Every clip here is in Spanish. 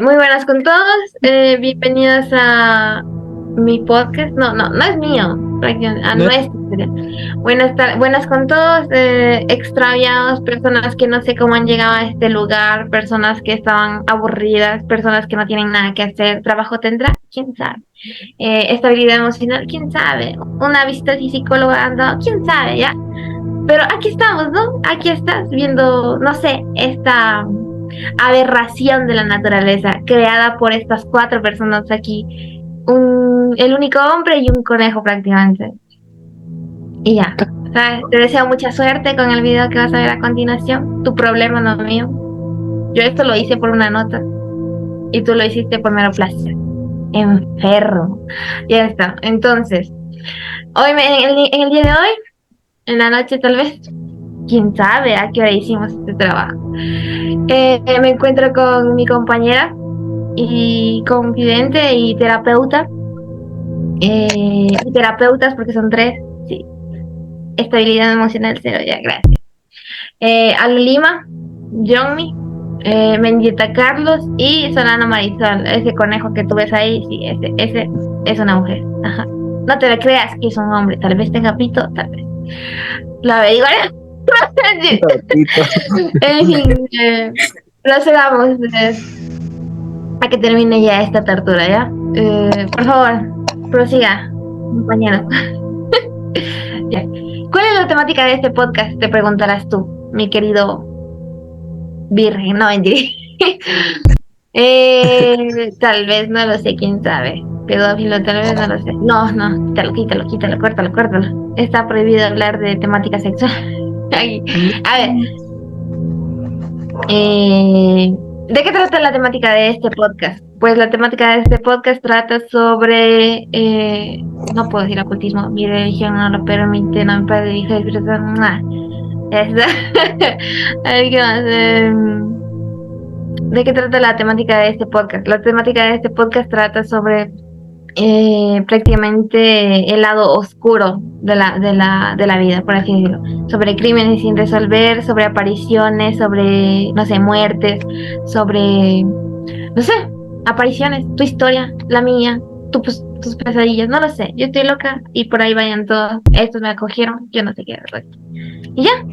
Muy buenas con todos. Bienvenidos a mi podcast. No es mío. A No, nuestro. Buenas con todos. Extraviados, personas que no sé cómo han llegado a este lugar, personas que estaban aburridas, personas que no tienen nada que hacer. ¿Trabajo tendrá? ¿Quién sabe? Estabilidad emocional, ¿quién sabe? Una visita de psicólogo anda, ¿quién sabe? Ya. Pero aquí estamos, ¿no? Aquí estás viendo, no sé, esta aberración de la naturaleza creada por estas cuatro personas aquí. El único hombre y un conejo prácticamente. Y ya. ¿Sabes? Te deseo mucha suerte con el video que vas a ver a continuación. Tu problema, no mío. Yo esto lo hice por una nota. Y tú lo hiciste por mero placer. Enfermo. Ya está. Entonces, en el día de hoy, en la noche tal vez, quién sabe a qué hora hicimos este trabajo. Me encuentro con mi compañera y confidente y terapeuta. Terapeutas porque son tres, sí. Estabilidad emocional cero, ya, gracias. Ale Lima, Johnny, Mendieta Carlos y Solano Marisol. Ese conejo que tú ves ahí, sí, ese es una mujer. Ajá. No te creas que es un hombre, tal vez tenga pito, tal vez. La averiguaré. En fin, procedamos a que termine ya esta tortura, ¿ya? Por favor, prosiga, compañero. Ya. ¿Cuál es la temática de este podcast? Te preguntarás tú, mi querido virgen. No, mentira. Tal vez, no lo sé, quién sabe. Pedófilo, tal vez, no lo sé. No, quítalo, córtalo. Está prohibido hablar de temática sexual. A ver, ¿de qué trata la temática de este podcast? Pues la temática de este podcast trata sobre, no puedo decir ocultismo, mi religión no lo permite, no me puede dirigir, pero a ver, ¿qué más? ¿De qué trata la temática de este podcast? La temática de este podcast trata sobre prácticamente el lado oscuro de la vida, por así decirlo. Sobre crímenes sin resolver, sobre apariciones, sobre, no sé, muertes, sobre, no sé, apariciones, tu historia, la mía, tus pesadillas, no lo sé. Yo estoy loca y por ahí vayan todos. Estos me acogieron, yo no sé qué hacer. Y ya.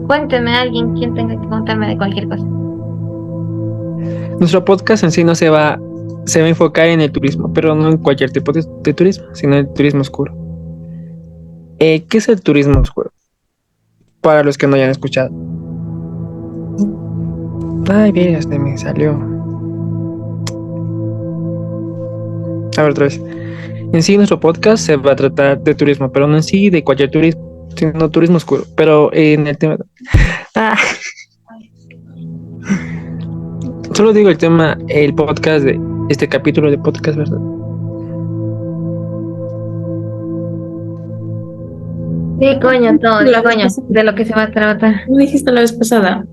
Cuénteme a alguien quien tenga que contarme de cualquier cosa. nuestro podcast en sí no se va a enfocar en el turismo, pero no en cualquier tipo de turismo, sino el turismo oscuro. ¿Qué es el turismo oscuro? Para los que no hayan escuchado. Ay, bien, se me salió. A ver, otra vez. En sí, nuestro podcast se va a tratar de turismo, pero no en sí de cualquier turismo, sino turismo oscuro. Pero en el tema. Ah, solo digo el tema, el podcast de este capítulo de podcast, ¿verdad? Sí, coño, todo, coño, de lo que se va a tratar. Tú dijiste la vez pasada,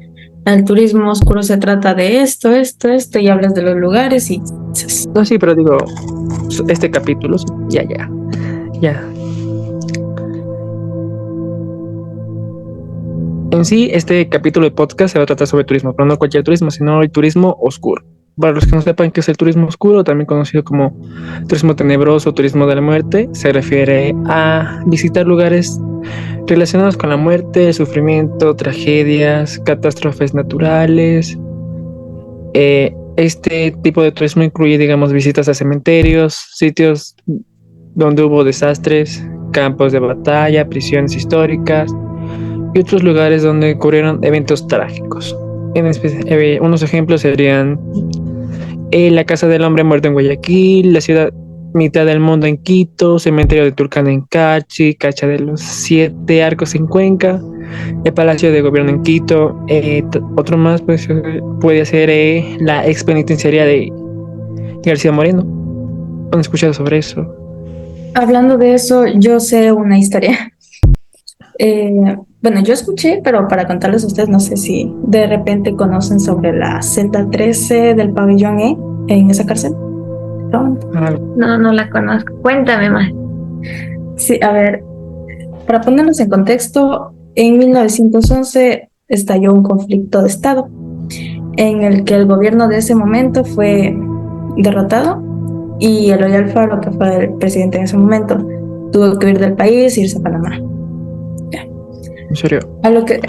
el turismo oscuro se trata de esto, y hablas de los lugares y... No, sí, pero digo, este capítulo, ya. En sí, este capítulo de podcast se va a tratar sobre turismo, pero no cualquier turismo, sino el turismo oscuro. Para los que no sepan qué es el turismo oscuro, también conocido como turismo tenebroso, turismo de la muerte, se refiere a visitar lugares relacionados con la muerte, sufrimiento, tragedias, catástrofes naturales. Este tipo de turismo incluye, digamos, visitas a cementerios, sitios donde hubo desastres, campos de batalla, prisiones históricas y otros lugares donde ocurrieron eventos trágicos. Unos ejemplos serían la Casa del Hombre Muerto en Guayaquil, la ciudad mitad del mundo en Quito, cementerio de Tulcán en Cachi, Cacha de los 7 Arcos en Cuenca, el Palacio de Gobierno en Quito. Otro más puede ser la ex penitenciaria de García Moreno. ¿Han escuchado sobre eso? Hablando de eso, yo sé una historia. Bueno, yo escuché, pero para contarles a ustedes, no sé si de repente conocen sobre la celda 13 del pabellón E en esa cárcel. No la conozco. Cuéntame más. Sí, a ver, para ponernos en contexto, en 1911 estalló un conflicto de Estado en el que el gobierno de ese momento fue derrotado y Eloy Alfaro, que fue el presidente en ese momento, tuvo que huir del país e irse a Panamá. ¿En serio? A lo que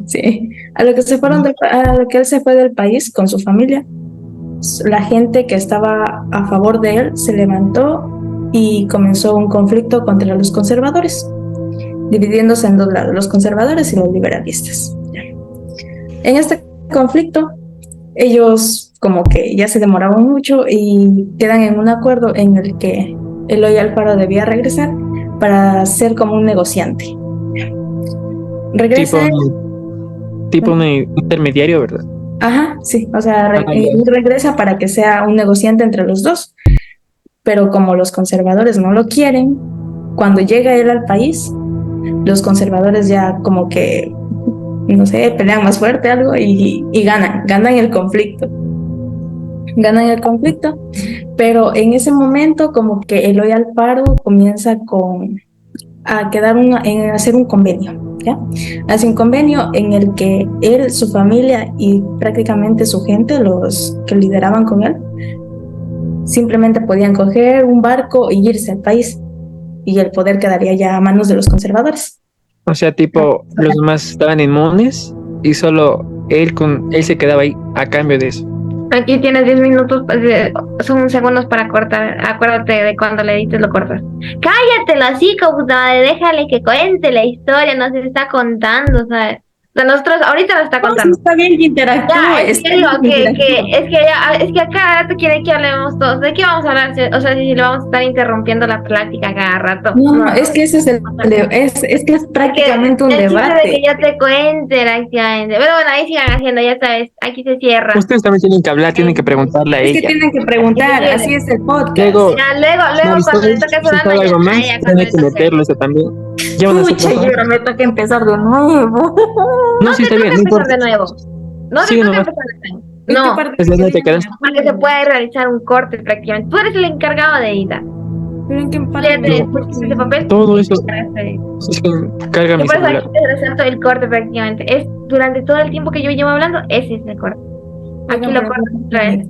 sí, a lo que él se fue del país con su familia, la gente que estaba a favor de él se levantó y comenzó un conflicto contra los conservadores, dividiéndose en dos lados, los conservadores y los liberalistas. En este conflicto, ellos como que ya se demoraban mucho y quedan en un acuerdo en el que Eloy Alfaro debía regresar para ser como un negociante. Regresa. Tipo un intermediario, ¿verdad? Ajá, sí, o sea, regresa para que sea un negociante entre los dos, pero como los conservadores no lo quieren, cuando llega él al país, los conservadores ya como que, no sé, pelean más fuerte algo y ganan el conflicto. Ganan el conflicto, pero en ese momento como que Eloy Alfaro comienza a hacer un convenio, ¿ya? Hace un convenio en el que él, su familia y prácticamente su gente, los que lideraban con él, simplemente podían coger un barco y irse al país y el poder quedaría ya a manos de los conservadores. O sea, tipo, los demás estaban inmunes y solo él se quedaba ahí a cambio de eso. Aquí tienes 10 minutos, son segundos para cortar. Acuérdate de cuando le edites lo cortas. Cállate, la hocico, puta madre, déjale que cuente la historia, nos está contando, ¿sabes? O sea, nosotros ahorita lo está contando. Está bien que interactúe. Ya, es que acá rato quiere que hablemos todos. ¿De qué vamos a hablar? O sea, si lo vamos a estar interrumpiendo la plática cada rato. No, es que ese es que es prácticamente un debate. De que yo te cuente, prácticamente. Pero bueno, ahí sigan haciendo, ya sabes, aquí se cierra. Ustedes también tienen que hablar, tienen que preguntarle a ella. Es que tienen que preguntar, así es el podcast. Luego cuando le toque sonar algo más, tienen que meterlo eso también. Pucha, yo me toca empezar de nuevo. No, sí, está bien, no importa. De nuevo. No te toca empezar de nuevo. No, es donde te quedas. para que se pueda realizar un corte prácticamente. Tú eres el encargado de editar. ¿Pero en qué parte? Ese papel. Todo eso. Carga mi por eso celular. aquí te resalto el corte prácticamente. Es durante todo el tiempo que yo llevo hablando, ese es el corte. Aquí lo corto otra vez.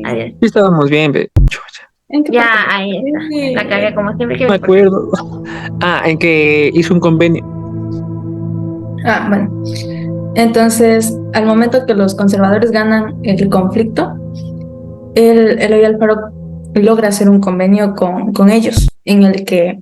Adiós. Sí, estábamos bien, chucha. Ya, ahí está. La cagué como siempre que No me acuerdo. En que hizo un convenio. Bueno. Entonces, al momento que los conservadores ganan el conflicto, Eloy Alfaro logra hacer un convenio con ellos, en el que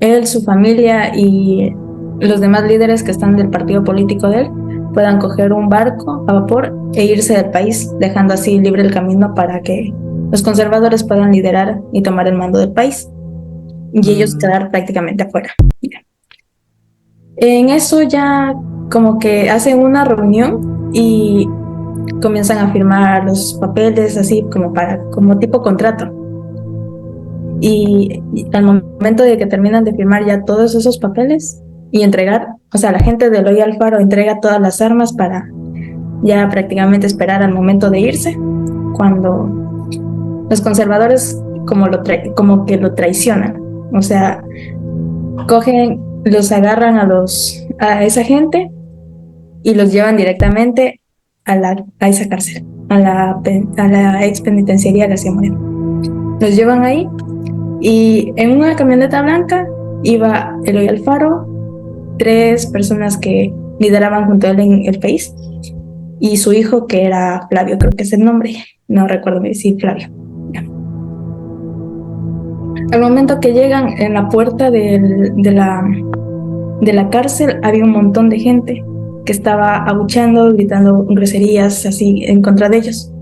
él, su familia y los demás líderes que están del partido político de él puedan coger un barco a vapor e irse del país, dejando así libre el camino para que los conservadores puedan liderar y tomar el mando del país y ellos quedar prácticamente afuera. En eso ya como que hacen una reunión y comienzan a firmar los papeles así como tipo contrato. Y al momento de que terminan de firmar ya todos esos papeles y entregar, o sea, la gente de Eloy Alfaro entrega todas las armas para ya prácticamente esperar al momento de irse, cuando los conservadores como que lo traicionan, o sea, los agarran a esa gente y los llevan directamente a esa cárcel, a la ex penitenciaría García Moreno. Los llevan ahí y en una camioneta blanca iba Eloy Alfaro, 3 personas que lideraban junto a él en el país y su hijo, que era Flavio, creo que es el nombre, no recuerdo si Flavio. Al momento que llegan en la puerta de la cárcel, había un montón de gente que estaba abucheando, gritando groserías así en contra de ellos.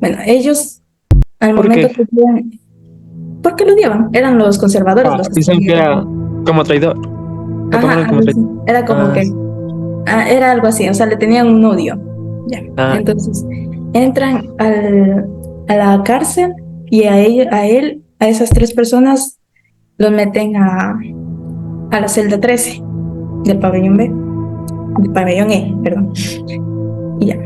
Bueno, ellos al momento que llegan, porque lo odiaban, eran los conservadores. Dicen que era como traidor. Era como que era algo así, o sea, le tenían un odio. Ya. Entonces entran a la cárcel y a esas 3 personas los meten a la celda 13 del pabellón E, perdón. Y ya.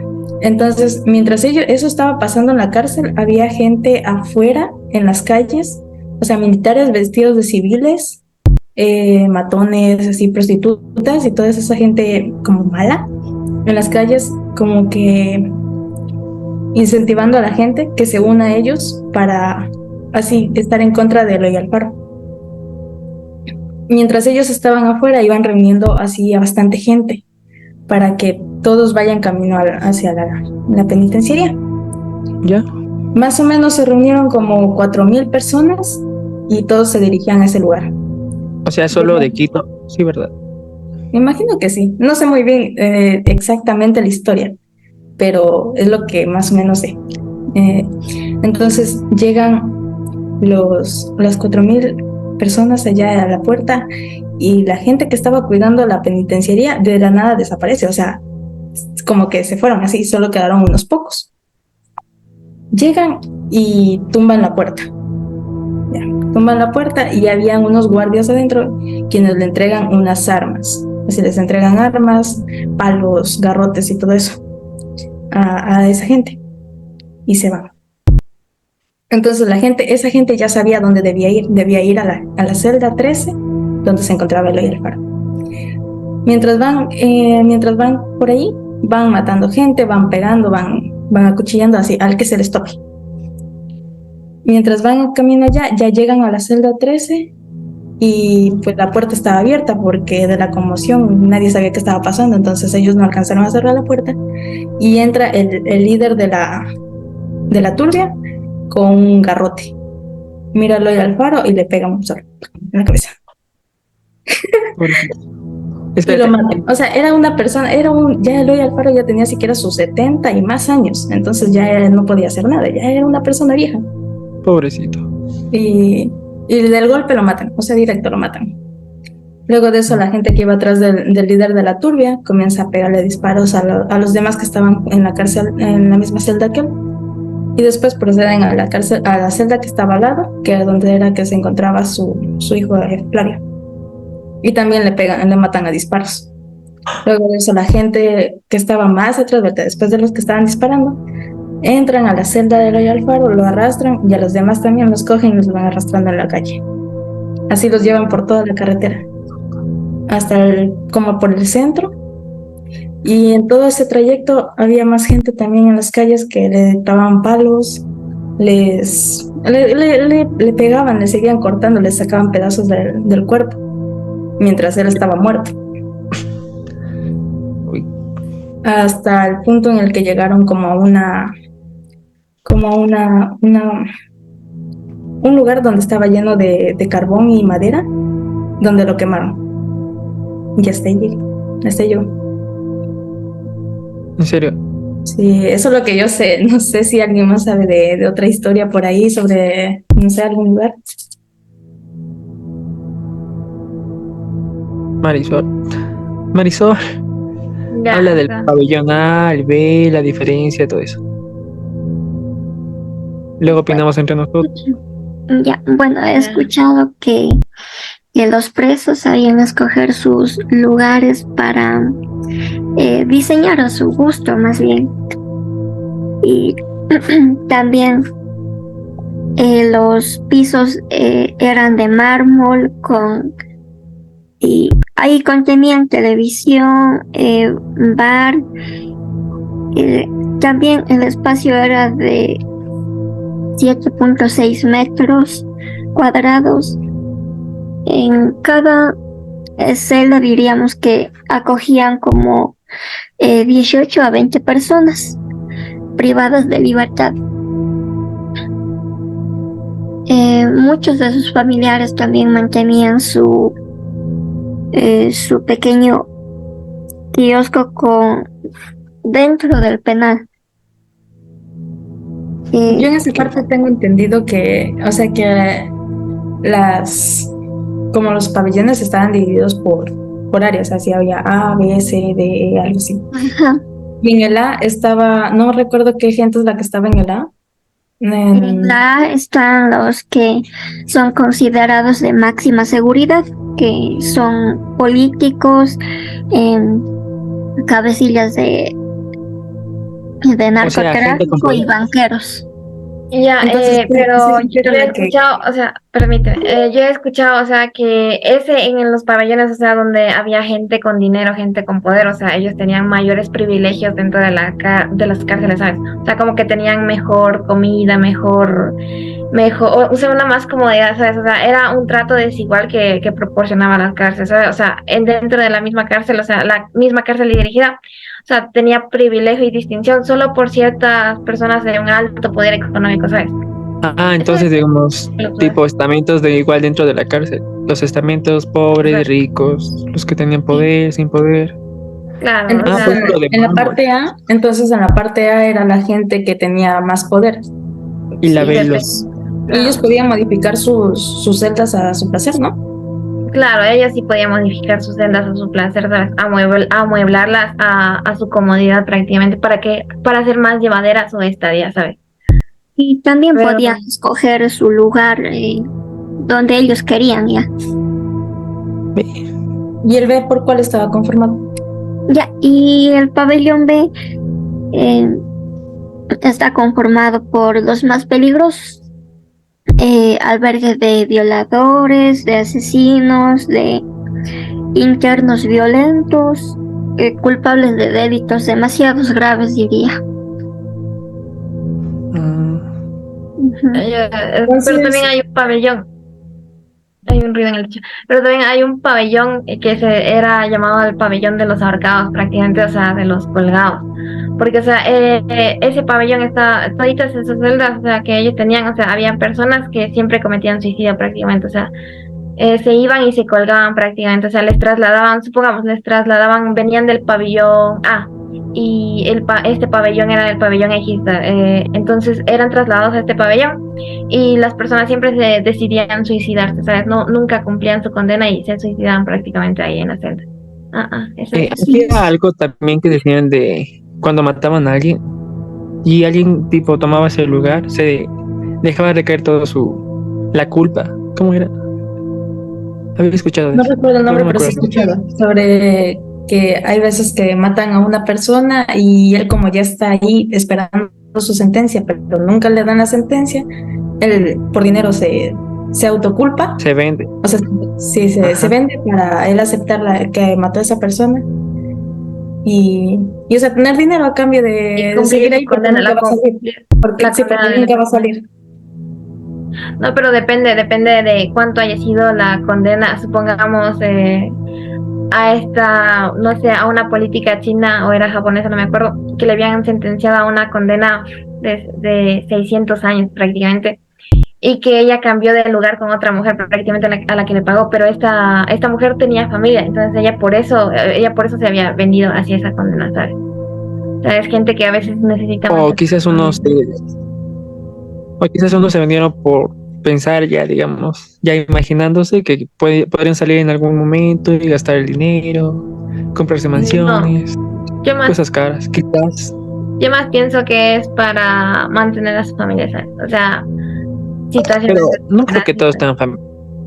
Entonces, mientras eso estaba pasando en la cárcel, había gente afuera en las calles, o sea, militares vestidos de civiles, matones, así, prostitutas y toda esa gente como mala en las calles, como que incentivando a la gente que se una a ellos para así estar en contra de Eloy Alfaro. Mientras ellos estaban afuera, iban reuniendo así a bastante gente para que todos vayan camino hacia la penitenciaría. ¿Ya? Más o menos se reunieron como 4,000 personas y todos se dirigían a ese lugar. O sea, solo de Quito, sí, ¿verdad? Me imagino que sí. No sé muy bien exactamente la historia, pero es lo que más o menos sé. Entonces llegan las 4,000 personas allá a la puerta y la gente que estaba cuidando la penitenciaría de la nada desaparece. O sea, como que se fueron así, solo quedaron unos pocos. Llegan y tumban la puerta. Ya, tumban la puerta y habían unos guardias adentro quienes le entregan unas armas. Así les entregan armas, palos, garrotes y todo eso a esa gente y se van. Entonces esa gente ya sabía dónde debía ir a la celda 13, donde se encontraba Eloy Alfaro. Mientras van por ahí, van matando gente, van pegando, van acuchillando así al que se les toque. Mientras van en camino allá, ya llegan a la celda 13 y pues la puerta estaba abierta porque de la conmoción nadie sabía qué estaba pasando, entonces ellos no alcanzaron a cerrar la puerta y entra el líder de la turbia con un garrote. Mira a Eloy Alfaro y le pega un solo en la cabeza. Y lo matan. O sea, era una persona, ya Eloy Alfaro ya tenía siquiera sus 70 y más años, entonces ya no podía hacer nada, ya era una persona vieja. Pobrecito. Y del golpe lo matan, o sea, directo lo matan. Luego de eso, la gente que iba atrás del líder de la turbia comienza a pegarle disparos a los demás que estaban en la cárcel, en la misma celda que él. Y después proceden a la celda que estaba al lado, que era donde era que se encontraba su hijo Flavio. Y también le matan a disparos. Luego de eso, la gente que estaba más atrás, después de los que estaban disparando, entran a la celda de Eloy Alfaro, lo arrastran y a los demás también los cogen y los van arrastrando en la calle. Así los llevan por toda la carretera, como por el centro. Y en todo ese trayecto había más gente también en las calles que le clavaban palos, le pegaban, le seguían cortando, le sacaban pedazos del cuerpo mientras él estaba muerto. Uy. Hasta el punto en el que llegaron como a un lugar donde estaba lleno de carbón y madera, donde lo quemaron. Y hasta ahí llegó. ¿En serio? Sí, eso es lo que yo sé. No sé si alguien más sabe de otra historia por ahí sobre, no sé, algún lugar. Marisol, Ya, habla del pabellón A, el B, la diferencia, todo eso. Luego opinamos entre nosotros. Ya, bueno, he escuchado que los presos sabían escoger sus lugares para diseñar a su gusto, más bien. Y también los pisos eran de mármol y ahí contenían televisión, bar. También el espacio era de 7.6 metros cuadrados. En cada celda diríamos que acogían como 18 a 20 personas privadas de libertad. Muchos de sus familiares también mantenían su pequeño kiosco dentro del penal. Yo en esa parte tengo entendido que, o sea, que como los pabellones estaban divididos por áreas, así había A, B, C, D, algo así. Ajá. Y en el A estaba, no recuerdo qué gente es la que estaba en el A. En la A están los que son considerados de máxima seguridad, que son políticos, cabecillas de narcotráfico y banqueros. Ya, Entonces, pero esa yo era he la que... escuchado, o sea, permíteme, yo he escuchado, o sea, que ese en los pabellones, o sea, donde había gente con dinero, gente con poder, o sea, ellos tenían mayores privilegios dentro de de las cárceles, ¿sabes? O sea, como que tenían mejor comida, o sea, una más comodidad, ¿sabes? O sea, era un trato desigual que proporcionaba las cárceles, ¿sabes? O sea, dentro de la misma cárcel, o sea, la misma cárcel dirigida, o sea, tenía privilegio y distinción solo por ciertas personas de un alto poder económico, ¿sabes? Eso Entonces, digamos, es, tipo estamentos de igual dentro de la cárcel. Los estamentos o sea, pobres, ricos, los que tenían poder, sin poder. claro, o Pues Entonces, sea, lo de en la mármol. parte A, entonces en la parte A era la gente que tenía más poder. Y la sí, B, depende, Y ellos claro. podían modificar sus celdas a su placer, ¿no? Claro, ellos sí podían modificar sus celdas a su placer, ¿sabes? Amueblarlas a su comodidad prácticamente para hacer más llevadera su estadía, ¿sabes? Y también Pero podían escoger su lugar donde ellos querían, ya. B. ¿Y el B por cuál estaba conformado? Ya, y el pabellón B eh, está conformado por los más peligrosos, albergues de violadores, de asesinos, de internos violentos, culpables de delitos demasiados graves, diría. Mm, Ujú. pero también Entonces, hay un pabellón, hay un ruido en el techo, pero también hay un pabellón que se era llamado el pabellón de los ahorcados prácticamente, o sea, de los colgados. Porque, o sea, ese pabellón está, toditas esas celdas, o sea, que ellos tenían, o sea, habían personas que siempre cometían suicidio prácticamente, o sea, se iban y se colgaban prácticamente, o sea, les trasladaban, supongamos, venían del pabellón A y este pabellón era el pabellón Egipta, entonces eran trasladados a este pabellón y las personas siempre se decidían suicidarse, ¿sabes? No, nunca cumplían su condena y se suicidaban prácticamente ahí en la celda. Eso es. Había algo también que decían de cuando mataban a alguien y alguien tipo tomaba ese lugar, se dejaba recaer todo la culpa. ¿Cómo era? Había escuchado de no eso, recuerdo el pero no nombre, me pero sí he acuerdo. escuchado sobre que hay veces que matan a una persona y él como ya está ahí esperando su sentencia, pero nunca le dan la sentencia, él por dinero se autoculpa, Se vende. o sea, sí, se Ajá. vende para él aceptar que mató a esa persona y o sea, tener dinero a cambio Y de seguir cumplir su ahí porque condena, nunca va a salir, la sí, condena porque de nunca va a salir. No, pero depende de cuánto haya sido la condena, supongamos a esta, no sé, a una política china o era japonesa, no me acuerdo, que le habían sentenciado a una condena de 600 años prácticamente y que ella cambió de lugar con otra mujer prácticamente a la que le pagó, pero esta mujer tenía familia, entonces ella por eso se había vendido hacia esa condena, ¿sabes? O sea, es gente que a veces necesita más O de su quizás familia. o quizás unos se vendieron por pensar ya, digamos, ya imaginándose que podrían salir en algún momento y gastar el dinero, comprarse No, mansiones, yo más cosas caras, quizás. Yo más pienso que es para mantener a su familia, ¿sabes? O sea, situaciones Pero no creo que todos desesperadas. tengan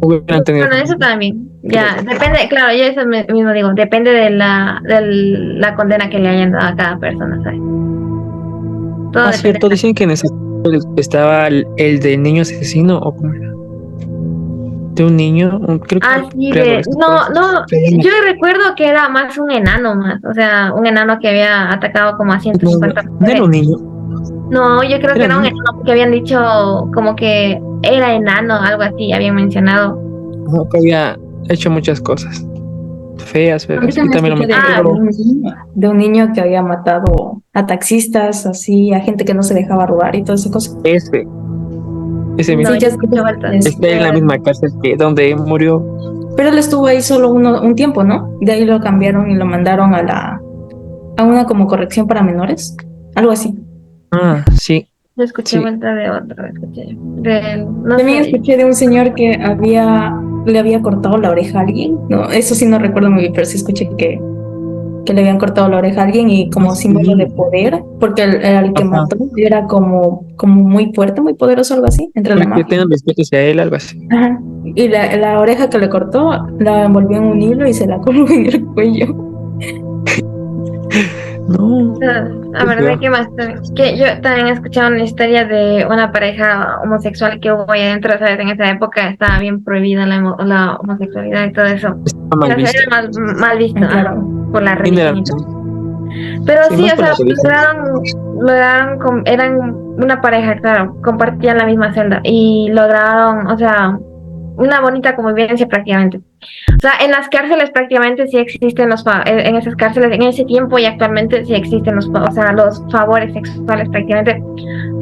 hubieran tenido Bueno, eso familia, también, creo. ya, depende, claro, yo eso mismo digo, depende de la condena que le hayan dado a cada persona, ¿sabes? Todo Ah, depende. cierto, dicen que en ese estaba el del niño asesino, o cómo era, de un niño, creo que Sí, preadolescente. no, yo recuerdo que era más un enano más, o sea, un enano que había atacado como a No, 150 no era mujeres. un niño, No, yo creo que era era un niño. enano porque habían dicho como que era enano, algo así, habían mencionado. No, que había hecho muchas cosas feas, A mí feas, y también también lo escuché metieron. de un niño que había matado a taxistas, así, a gente que no se dejaba robar y todas esas cosas. Ese No, Sí, mismo. yo ya escucho falta. Está en la misma cárcel que donde murió. pero él estuvo ahí solo un tiempo, ¿no? De ahí lo cambiaron y lo mandaron a una como corrección para menores, algo así. Sí, Yo escuché sí. vuelta de otro, escuché. No También sé. escuché de un señor que le había cortado la oreja a alguien. No, eso sí no recuerdo muy bien, pero sí escuché que le habían cortado la oreja a alguien y Ah, como símbolo de sí. poder, porque el que Ajá. mató era como muy fuerte, muy poderoso, algo así, entre la Para que mafia. tengan respeto hacia él, algo así. Ajá. Y la oreja que le cortó la envolvió en un hilo y se la colgó en el cuello. No. La verdad que más que yo también he escuchado una historia de una pareja homosexual que hubo ahí adentro, ¿sabes? En esa época estaba bien prohibida la homosexualidad y todo eso. Está mal visto. Era mal visto, Claro. por la ¿Quién era? religión. Pero Sí, sí, más o por sea, la religión. eran una pareja, claro, compartían la misma celda y lograron, o sea, una bonita convivencia prácticamente. O sea, en las cárceles prácticamente sí existen en esas cárceles, en ese tiempo y actualmente sí existen o sea, los favores sexuales prácticamente,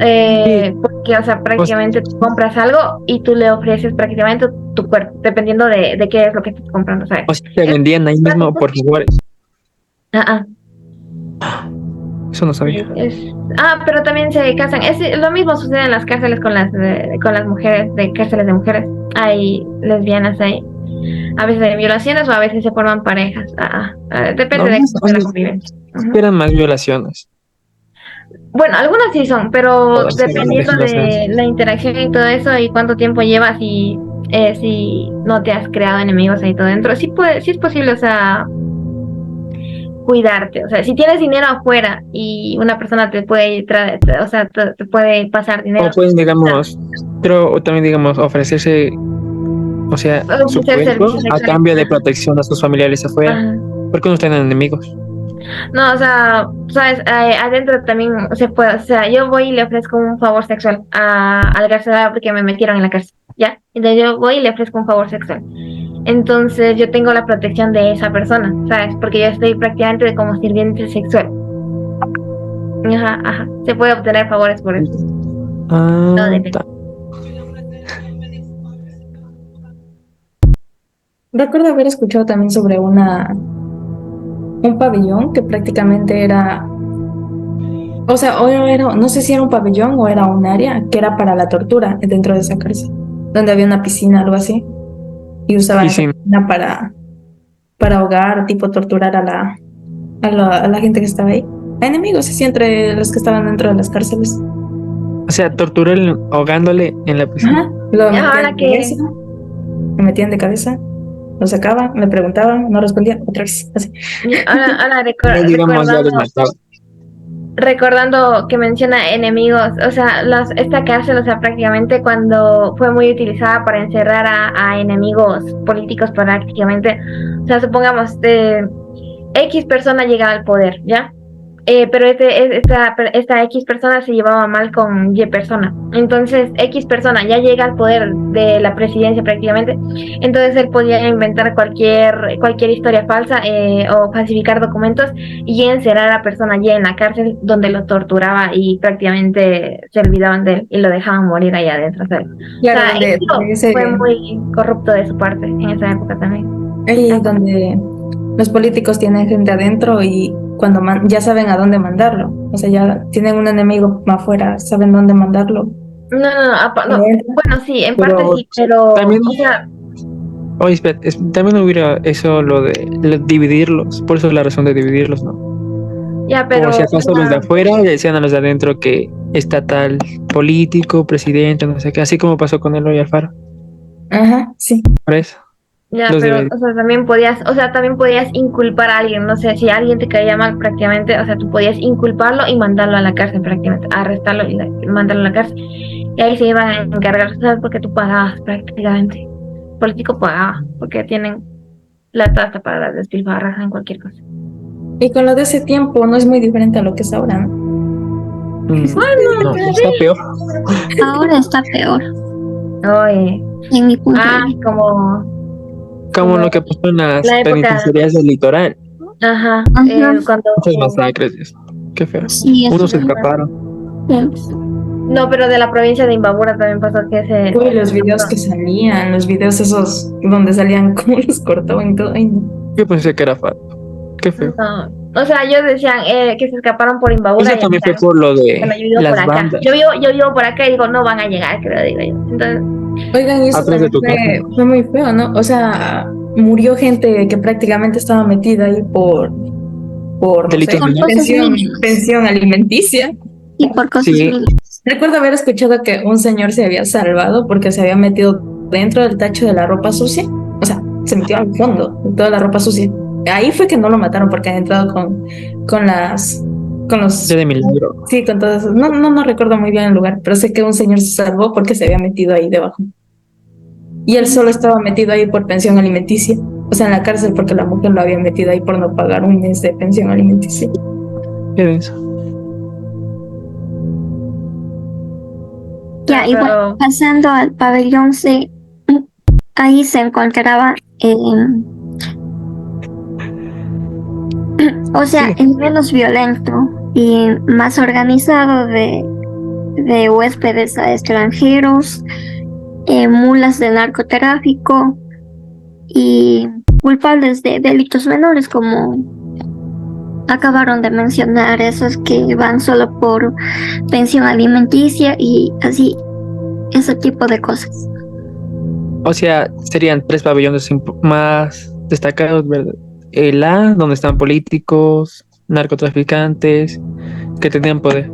Sí. porque, o sea, prácticamente tú compras algo y tú le ofreces prácticamente tu cuerpo, dependiendo de qué es lo que estás comprando, ¿sabes? O sea, se vendían ahí mismo por favores. Ah, Eso no sabía. pero también se casan. Lo mismo sucede en las cárceles con las mujeres, de cárceles de mujeres. Hay lesbianas ahí. A veces hay violaciones o a veces se forman parejas. Depende de cómo sea la convivencia. Eran más violaciones. Bueno, algunas sí son, pero Todas eran dependiendo de violaciones. la interacción y todo eso y cuánto tiempo llevas y si no te has creado enemigos ahí todo dentro, sí es posible, o sea, cuidarte. O sea, si tienes dinero afuera y una persona te puede o sea, te puede pasar dinero. O pueden, digamos, pero también, digamos, ofrecerse, o sea, su Ofrecer cuerpo servicios a sexuales. cambio de protección a sus familiares afuera. Ajá. Porque no tienen enemigos. No, o sea, sabes, adentro también se puede, o sea, yo voy y le ofrezco un favor sexual al carcelero porque me metieron en la cárcel, ¿ya? Entonces yo voy y le ofrezco un favor sexual. Entonces yo tengo la protección de esa persona, ¿sabes? Porque yo estoy prácticamente como sirviente sexual. Ajá. Se puede obtener favores por eso. No depende. Recuerdo haber escuchado también sobre un pabellón que prácticamente era, o sea, no sé si era un pabellón o era un área que era para la tortura dentro de esa cárcel, donde había una piscina, algo así, y usaban esa piscina para ahogar, tipo torturar a la gente que estaba ahí. A enemigos, así, entre los que estaban dentro de las cárceles. O sea, torturarle ahogándole en la piscina. Ajá, me metían de cabeza, lo sacaban, me preguntaban, no respondía, otra vez, así. Ahora recordando que menciona enemigos, o sea, esta cárcel, o sea, prácticamente cuando fue muy utilizada para encerrar a enemigos políticos prácticamente, o sea, supongamos, X persona llega al poder, ¿ya? Pero esta X persona se llevaba mal con Y persona. Entonces, X persona ya llega al poder de la presidencia prácticamente. Entonces, él podía inventar cualquier historia falsa o falsificar documentos y encerrar a la persona Y en la cárcel donde lo torturaba y prácticamente se olvidaban de él y lo dejaban morir ahí adentro, ¿sabes? Claro, o sea, fue muy corrupto de su parte en esa época también. Ahí es donde los políticos tienen gente adentro y cuando ya saben a dónde mandarlo, o sea, ya tienen un enemigo afuera, saben dónde mandarlo. No, bueno, sí, en parte sí, pero también, o sea, oye, espera, también hubiera eso, lo de dividirlos, por eso es la razón de dividirlos, ¿no? Ya, pero por si acaso los de afuera le decían a los de adentro que está tal político, presidente, no sé qué, así como pasó con Eloy Alfaro. Ajá, sí. Por eso. Ya, pero o sea, también podías inculpar a alguien, no sé, si alguien te caía mal prácticamente, o sea, tú podías inculparlo y mandarlo a la cárcel prácticamente, arrestarlo y mandarlo a la cárcel. Y ahí se iban a encargar, ¿sabes? Porque tú pagabas prácticamente. El político pagaba, porque tienen plata hasta para despilfarrar en cualquier cosa. Y con lo de ese tiempo no es muy diferente a lo que es ahora, ¿no? Bueno, está peor. Ahora está peor. Oye, en mi punto de vista. Como lo que pasó en las penitenciarías del litoral. Ajá. Muchas masacres y eso. Qué feo. Sí, unos se escaparon. No, pero de la provincia de Imbabura también pasó que los videos que salían, los videos esos donde salían como los cortaban y todo. Ay, no. Yo pensé que era falso. Qué feo. No. O sea, ellos decían que se escaparon por Imbabura. Eso también fue por lo de las bandas. Yo vivo por acá y digo, no van a llegar, creo, digo yo. Entonces, oigan, y eso fue muy feo, ¿no? O sea, murió gente que prácticamente estaba metida ahí por pensión alimenticia. Y por cosas Recuerdo haber escuchado que un señor se había salvado porque se había metido dentro del tacho de la ropa sucia. O sea, se metió al fondo de toda la ropa sucia ahí fue que no lo mataron porque han entrado con los... De milagro. Sí, con todo eso. No recuerdo muy bien el lugar, pero sé que un señor se salvó porque se había metido ahí debajo. Y él solo estaba metido ahí por pensión alimenticia. O sea, en la cárcel porque la mujer lo había metido ahí por no pagar un mes de pensión alimenticia. Qué denso. Ya, y bueno, pasando al pabellón C, ahí se encontraba, o sea, Sí. el menos violento y más organizado de huéspedes a extranjeros, mulas de narcotráfico y culpables de delitos menores, como acabaron de mencionar, esos que van solo por pensión alimenticia y así, ese tipo de cosas. O sea, serían 3 pabellones más destacados, ¿verdad? El A, donde están políticos, narcotraficantes, que tenían poder.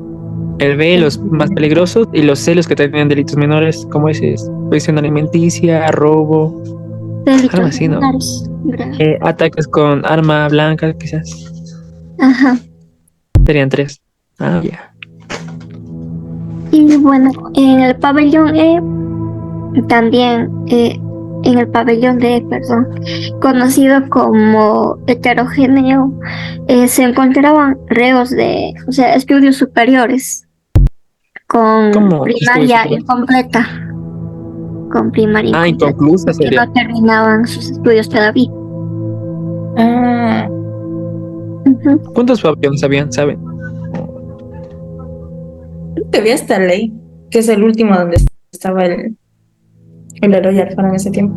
El B, los más peligrosos, y los C, los que tenían delitos menores, como dices, pensión alimenticia, robo, Delitos algo así, ¿no? menores, ¿verdad? Ataques con arma blanca, quizás. Ajá. Serían 3. Ah, ya. Y bueno, en el pabellón E, también en el pabellón D, perdón, conocido como heterogéneo, se encontraban reos de, o sea, estudios superiores con ¿Cómo primaria estudios superiores? incompleta, con primaria Ah, incompleta, inconclusa que sería. no terminaban sus estudios todavía. Ah, Ujú. ¿Cuántos pabellones habían, saben? creo que había esta ley, que es el último donde estaba el Eloy Alfaro en ese tiempo.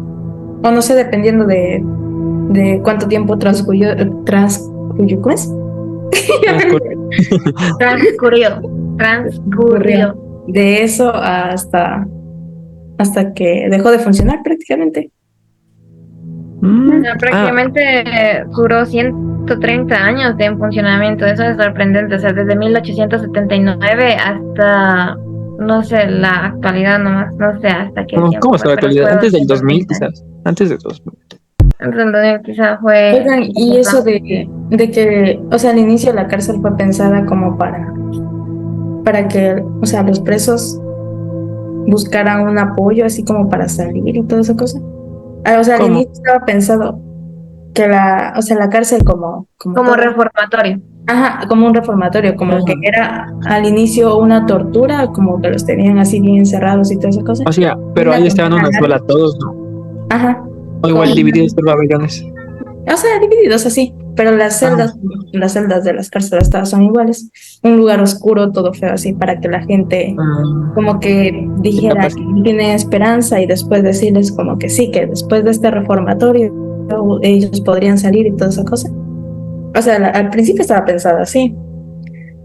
O no sé, dependiendo de cuánto tiempo transcurrió, ¿cómo es? Transcurrió. De eso hasta que dejó de funcionar prácticamente. Mm, O sea, prácticamente duró 130 años de funcionamiento. Eso es sorprendente. O sea, desde 1879 hasta, no sé, la actualidad nomás. No sé hasta qué tiempo. ¿Cómo es la pero actualidad? fue Antes del 2000, 130 años. quizás. Antes del 2000. Antes del 2000 quizás fue... Oigan, y eso de que, o sea, al inicio la cárcel fue pensada como para que, o sea, los presos buscaran un apoyo así como para salir y toda esa cosa. O sea, al ¿Cómo? inicio estaba pensado que o sea, la cárcel como Como todo. reformatorio. Ajá, como un reformatorio, como que era al inicio una tortura, como que los tenían así bien encerrados y toda esa cosa. O sea, pero Una ahí estaban condena una larga. sola todos, ¿no? Ajá. O igual Con- divididos por pabellones. O sea, divididos así, pero las celdas de las cárceles todas son iguales. Un lugar oscuro, todo feo así, para que la gente como que dijera Capaz. que tiene esperanza y después decirles como que sí, que después de este reformatorio ellos podrían salir y toda esa cosa. O sea, al principio estaba pensado así,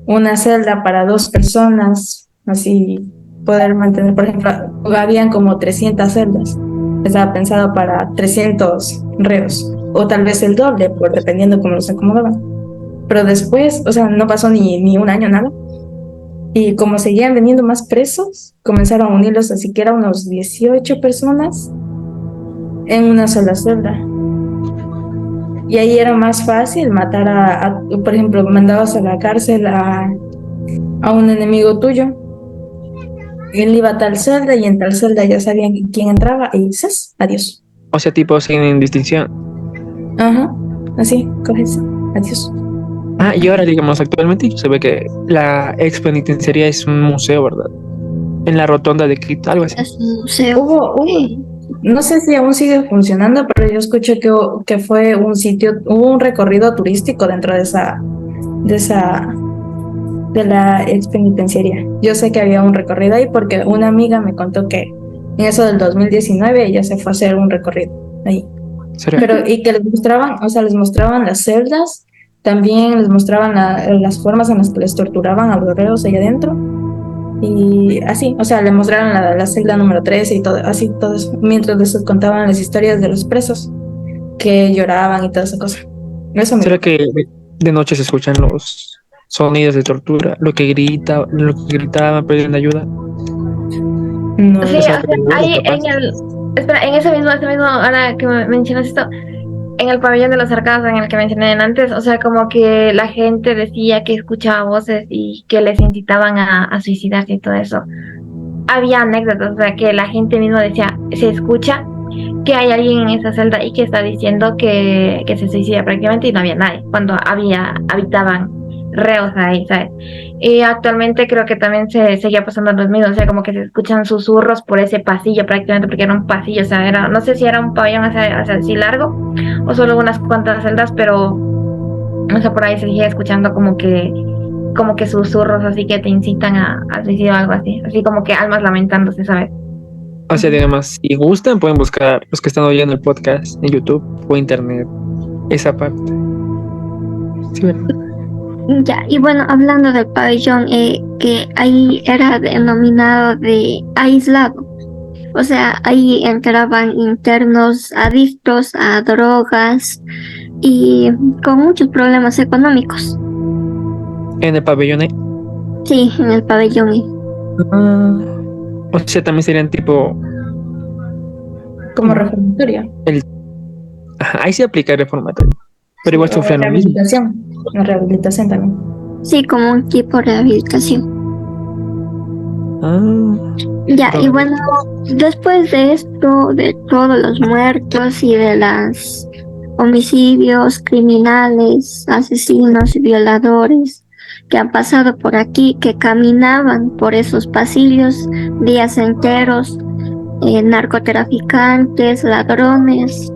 una celda para 2 personas, así poder mantener, por ejemplo, habían como 300 celdas, estaba pensado para 300 reos, o tal vez el doble, dependiendo cómo los acomodaban. Pero después, o sea, no pasó ni un año, nada. Y como seguían veniendo más presos, comenzaron a unirlos, así que eran unos 18 personas en una sola celda. Y ahí era más fácil matar por ejemplo, mandabas a la cárcel a un enemigo tuyo. Él iba a tal celda y en tal celda ya sabían quién entraba y ¡zas! Adiós. O sea, tipo sin distinción. Ajá, así, coges, adiós. Ah, y ahora, digamos, actualmente se ve que la ex penitenciaría es un museo, ¿verdad? En la rotonda de Quito, algo así. Es un museo. No sé si aún sigue funcionando, pero yo escuché que fue un sitio, hubo un recorrido turístico dentro de la ex penitenciaría. Yo sé que había un recorrido ahí porque una amiga me contó que en eso del 2019 ella se fue a hacer un recorrido ahí. ¿Serio? Pero y que les mostraban, o sea, les mostraban las celdas, también les mostraban las formas en las que les torturaban a los reos ahí adentro. Y así, o sea, le mostraron la celda número 13 y todo, así, todo eso, mientras les contaban las historias de los presos que lloraban y toda esa cosa. Eso me ¿Será que de noche se escuchan los sonidos de tortura? Lo que gritaban, pidiendo ayuda. no Sí, lo o sé. sea, ahí en ese mismo, ahora que mencionas esto, en el pabellón de los arcados en el que mencioné antes, o sea, como que la gente decía que escuchaba voces y que les incitaban a suicidarse y todo eso. Había anécdotas, o sea, que la gente misma decía, se escucha que hay alguien en esa celda y que está diciendo que se suicida prácticamente y no había nadie, cuando habitaban reos ahí, ¿sabes? Y actualmente creo que también se seguía pasando lo mismo, o sea, como que se escuchan susurros por ese pasillo prácticamente, porque era un pasillo, o sea, no sé si era un pabellón así largo o solo unas cuantas celdas, pero, o sea, por ahí se seguía escuchando como que susurros así que te incitan a suicidio o algo así como que almas lamentándose, ¿sabes? O sea, digamos, si gustan, pueden buscar los que están oyendo el podcast en YouTube o internet, esa parte. Sí, ¿verdad? Ya, y bueno, hablando del pabellón, que ahí era denominado de aislado. O sea, ahí entraban internos adictos a drogas y con muchos problemas económicos. En el pabellón, Sí, en el pabellón. Ah, o sea, también serían tipo. Como reformatorio. Ajá, ahí se aplica el reformatorio. Pero igual O sufren lo mismo. rehabilitación. La rehabilitación también. Sí, como un tipo de rehabilitación. Ah, Ya, y doble. bueno, después de esto, de todos los muertos y de los homicidios, criminales, asesinos y violadores que han pasado por aquí, que caminaban por esos pasillos días enteros, narcotraficantes, ladrones.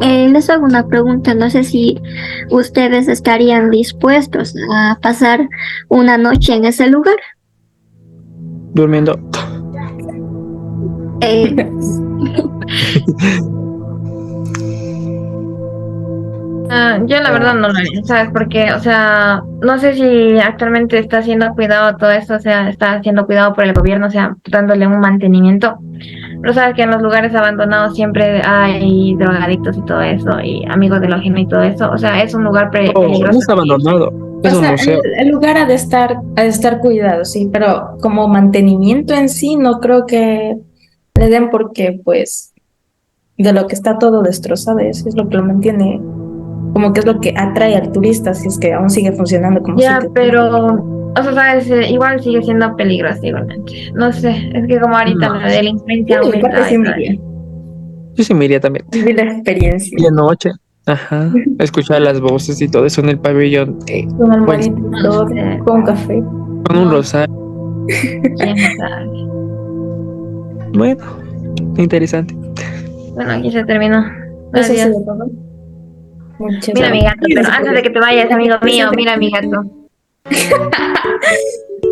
Les hago una pregunta, no sé si ustedes estarían dispuestos a pasar una noche en ese lugar. Durmiendo. Eh, Yo la verdad no lo haría, ¿sabes? Porque, o sea, no sé si actualmente está siendo cuidado todo esto, o sea, está siendo cuidado por el gobierno, o sea, dándole un mantenimiento. Pero sabes que en los lugares abandonados siempre hay drogadictos y todo eso, y amigos de lo ajeno y todo eso. O sea, es un lugar No peligroso. es abandonado. Es O un sea, museo. el lugar ha de estar cuidado, sí, pero como mantenimiento en sí no creo que le den porque, pues, de lo que está todo destrozado, eso es lo que lo mantiene, como que es lo que atrae al turista, si es que aún sigue funcionando como Ya, sitio. pero, o sea, sabes, igual sigue siendo peligroso igualmente. No sé, es que como ahorita No. la delincuencia Yo de mi parte aumenta sí y me todo iría, eso. Yo sí me iría también. vivir la experiencia. Y de noche. Ajá. Escuchar las voces y todo eso en el pabellón. Con Pues, almohadita y No todo, sé, con un café. con un no, rosario. quién sabe. Bueno, interesante. Bueno, aquí se terminó. Eso ha Adiós. sido todo. Muchas Mira mi gracias. gato, pero antes de que te vayas, amigo mío, mira mi gato.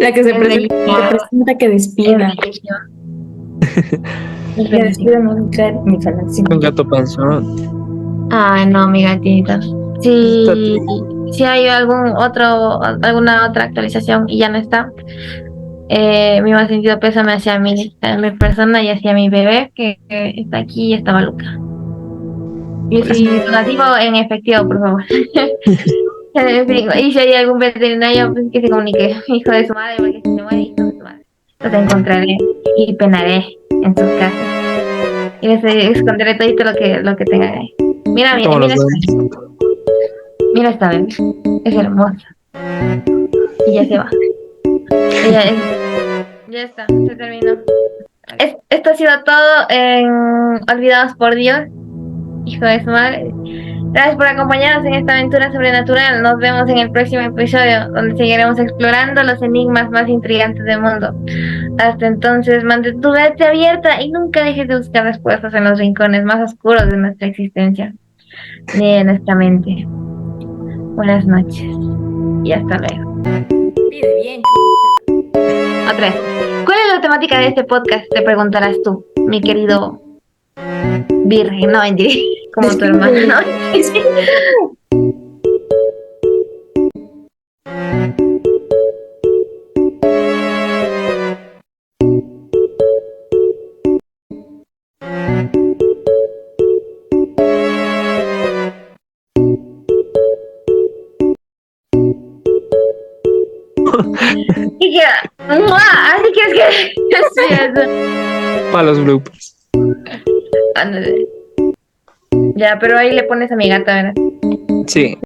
La que se Es presenta, que es despida. bello. Es Que bello. despida mi galaxia. Un gato panzón. Ay, no, mi gatita. Está Si hay alguna otra actualización y ya no está, mi más sentido pésame hacia mi persona y hacia mi bebé que está aquí y estaba loca. Y si donativo en efectivo, por favor. En fin, y si hay algún veterinario, pues que se comunique. Hijo de su madre, porque si se muere, hijo de su madre. Los encontraré y penaré en sus casas. Y les esconderé todo lo que tengan ahí. Mira, como los mira esta bebé. Es hermosa. Y ya se va. Ya está, se terminó. Esto ha sido todo en Olvidados por Dios. Hijo de su madre. Gracias por acompañarnos en esta aventura sobrenatural. Nos vemos en el próximo episodio, donde seguiremos explorando los enigmas más intrigantes del mundo. Hasta entonces, mantén tu mente abierta y nunca dejes de buscar respuestas en los rincones más oscuros de nuestra existencia, ni de nuestra mente. Buenas noches y hasta luego. Pide bien. Otra vez. ¿Cuál es la temática de este podcast? Te preguntarás tú, mi querido virgen. No, mentira. Como tu hermano, ¿no? Y que, así que es que sí, eso. para los bloopers. Ándale. Ya, pero ahí le pones a mi gata, ¿verdad? Sí.